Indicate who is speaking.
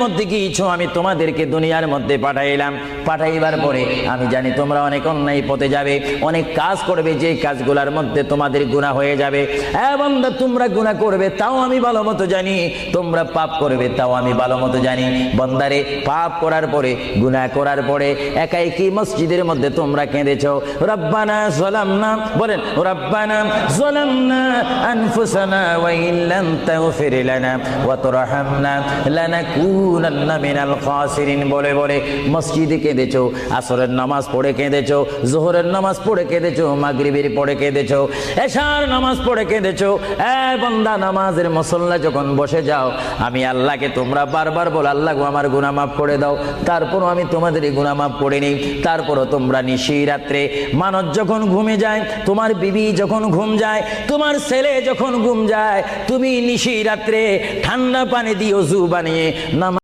Speaker 1: মধ্যে কিছু আমি তোমাদেরকে দুনিয়ার মধ্যে পাঠাইলাম। পাঠাইবার পরে আমি জানি তোমরা অনেক অন্যায় পথে যাবে, অনেক কাজ করবে, যে কাজগুলোর মধ্যে তোমাদের গুনাহ হয়ে যাবে। বান্দা, তোমরা গুনাহ করবে তাও আমি ভালো মতো জানি, তোমরা পাপ করবে তাও আমি ভালো মতো জানি। বান্দারে, পাপ করার পরে, গুনাহ করার পরে একাই কি মসজিদের মধ্যে তোমরা কেঁদেছো, রব্বানা যালামনা, বলেন রব্বানা যালামনা আনফুসানা ওয়া ইল্লাম তাগফির লানা ওয়া তারহামনা লানাকুনান্না মিনাল খাসিরিন বলে বলে মসজিদে কেঁদেছো, আসরের নামাজ পড়ে কেঁদেছো, যোহরের নামাজ পড়ে কেঁদেছো, মাগরিবের পড়ে কেঁদেছো, এশার নামাজ পড়ে কেঁদেছো। বান্দা, নামাজের মুসল্লা যখন বসে যাও, আমি আল্লাহকে তোমরা বারবার বল, আল্লাহ গো আমার গুনাহ মাফ করে দাও। তারপরও আমি তোমাদের গুনাহ মাফ করে নিই। তারপরও তোমরা নিশি রাত্রে, মানুষ যখন ঘুমে যায়, তোমার বিবি যখন ঘুম যায়, তোমার ছেলে যখন ঘুম যায়, তুমি নিশি রাত্রে ঠান্ডা পানি দিয়ে ওযু বানিয়ে নামাজ